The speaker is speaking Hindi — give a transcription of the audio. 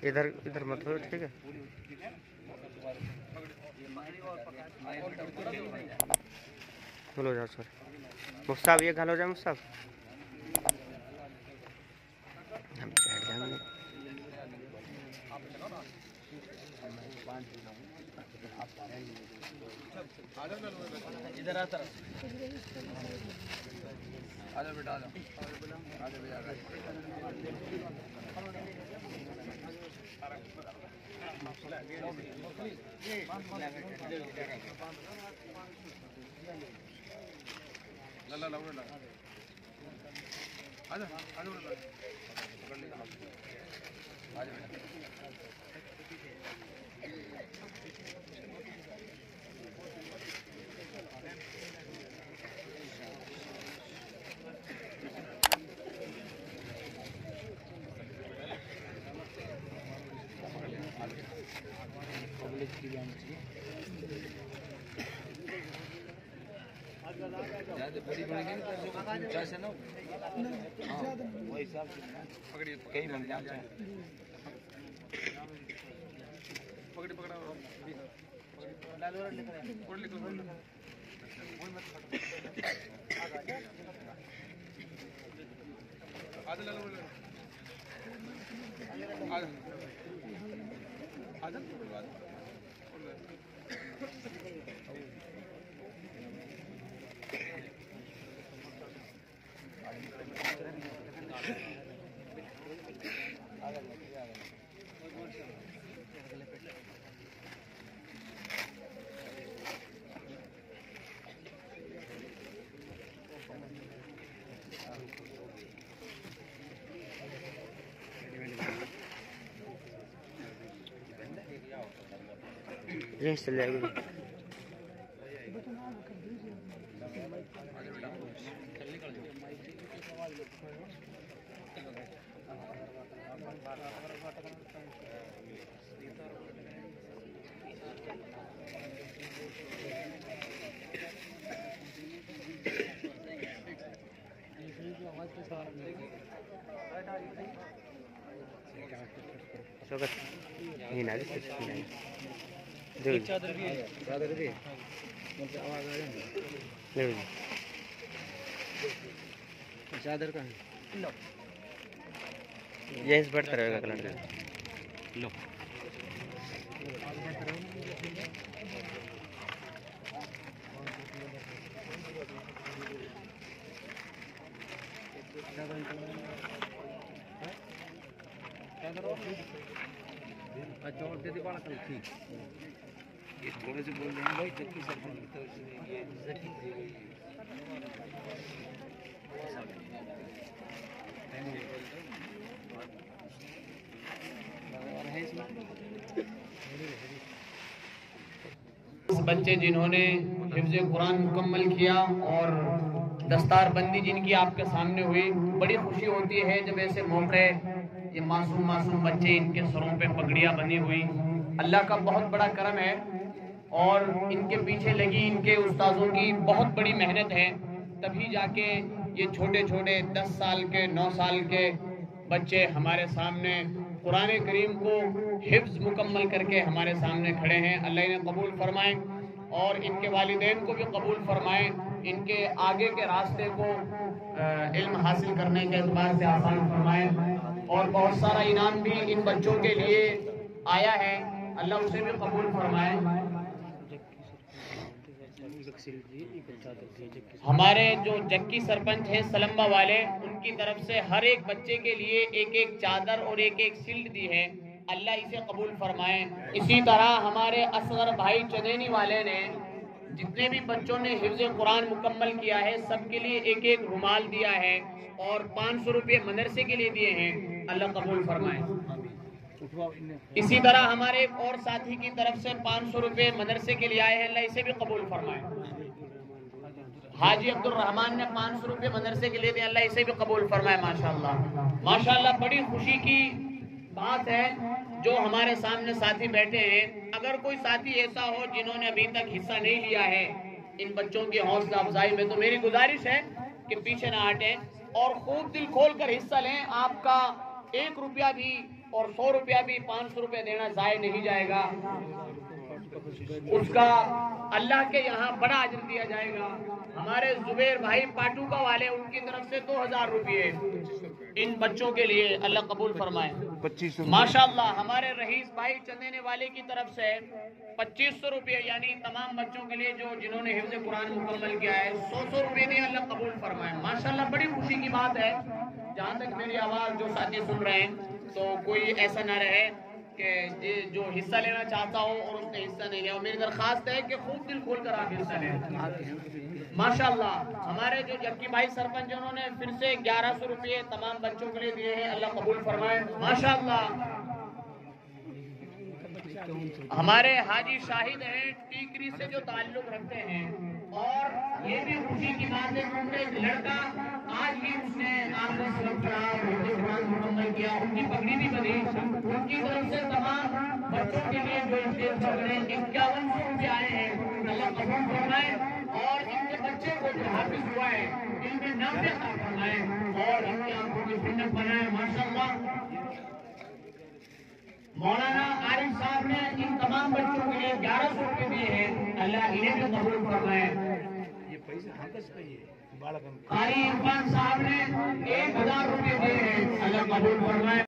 इधर इधर मत हो, ठीक है। बोलो जाओ सर। मुस्ताब ये घालो जाए मुस्ताब। हम बैठ जाएंगे। इधर आता आजा बेटा आजा आजा बेटा ला ला ला आजा आजा पकड़ ले आजा बेटा बड़ी बड़ी से ना वो हिसाब से पकड़िए कहीं बन जाए पकड़ी पकड़ा यहीं से ले चादर भी मतलब आवाज आ जाए चादर का लो यहीं से बढ़ता रहेगा कलर लो अच्छा और दे दे वाला कल ठीक ये थोड़े से बोल रहे हैं भाई जबकि सर तो ये जकी बच्चे जिन्होंने हिफ्ज़ कुरान मुकम्मल किया और दस्तारबंदी जिनकी आपके सामने हुई, बड़ी खुशी होती है जब ऐसे मौके ये मासूम बच्चे इनके सरों पे पगड़ियाँ बनी हुई। अल्लाह का बहुत बड़ा करम है और इनके पीछे लगी इनके उस्तादों की बहुत बड़ी मेहनत है, तभी जाके ये छोटे छोटे 10 साल के 9 साल के बच्चे हमारे सामने कुरान करीम को हिफ्ज़ मुकम्मल करके हमारे सामने खड़े हैं। अल्लाह इन्हें कबूल फरमाए और इनके वालिदैन को भी कबूल फरमाए, इनके आगे के रास्ते को इल्म हासिल करने के एतबार से आसान फरमाए और बहुत सारा इनाम भी इन बच्चों के लिए आया है, अल्लाह उसे भी कबूल फरमाए। हमारे जो जक्की सरपंच हैं सलम्बा वाले, उनकी तरफ से हर एक बच्चे के लिए एक एक चादर और एक एक शील्ड दी है, अल्लाह इसे कबूल फरमाए। इसी तरह हमारे असगर भाई चदेनी वाले ने जितने भी बच्चों ने हिफ्ज़ कुरान मुकम्मल किया है सबके लिए एक एक रुमाल दिया है और 500 रुपये मदरसे के लिए दिए हैं, अल्लाह कबूल फरमाए। इसी तरह हमारे एक और साथी की तरफ से 500 रुपये मदरसे के लिए आए हैं, अल्लाह इसे भी कबूल फरमाए। हाजी अब्दुल रहमान ने 500 रुपये मदरसे के लिए दिए, अल्लाह इसे भी कबूल फरमाए। माशाअल्लाह माशाअल्लाह, बड़ी खुशी की बात है जो हमारे सामने साथी बैठे हैं। अगर कोई साथी ऐसा हो जिन्होंने अभी तक हिस्सा नहीं लिया है इन बच्चों की हौसला अफजाई में, तो मेरी गुजारिश है कि पीछे ना हटें और खूब दिल खोल कर हिस्सा लें। आपका 1 रुपया भी और 100 रुपया भी 500 रुपया देना जाया नहीं जाएगा, उसका अल्लाह के यहाँ बड़ा अजर दिया जाएगा। हमारे जुबैर भाई पाटुका वाले, उनकी तरफ से 2000 रुपये इन बच्चों के लिए, अल्लाह कबूल फरमाए। 2500 माशाअल्लाह। हमारे रईस भाई चंदेने वाले की तरफ से 2500 रुपये, यानी तमाम बच्चों के लिए जो जिन्होंने हिफ्ज़ कुरान मुकम्मल किया है 100 रुपये दिए, अल्लाह कबूल फरमाए। माशाअल्लाह, बड़ी खुशी की बात है। जहाँ तक मेरी आवाज़ जो साथी सुन रहे हैं, तो कोई ऐसा ना रहे कि जो हिस्सा लेना चाहता हो और उसने हिस्सा नहीं लिया। मेरी दरख्वास्त है कि खूब दिल खोल कर आप हिस्सा लें। माशाअल्लाह। हमारे जो जक्की भाई सरपंच, उन्होंने फिर से 1100 रुपये तमाम बच्चों के लिए दिए हैं, अल्लाह कबूल फरमाए। माशाअल्लाह। हमारे हाजी शाहिद हैं, टीकरी से जो ताल्लुक रखते हैं, और ये भी खुशी की बात है कि उनका एक लड़का आज ही उसने आखिरी सलाम पढ़ा, मुकम्मल किया, उनकी पगड़ी भी बनी। उनकी तरफ से तमाम बच्चों के लिए जो स्टेज पर बने 5100 रुपये आए हैं, अल्लाह कबूल फरमाए। और इनके बच्चे को जो हाफिज हुआ है, इनमें नाम अता फरमाए और इनकी आंखों की ठंडक बनाए। माशाअल्लाह। मौलाना आरिफ साहब ने इन तमाम बच्चों के लिए 1100 रुपये दिए हैं, अल्लाह इन्हें भी कबूल फरमाए। ये पैसे हाकस का ये बालकन कारी इरफान साहब ने 1000 रुपये दिए हैं, अल्लाह कबूल फरमाए।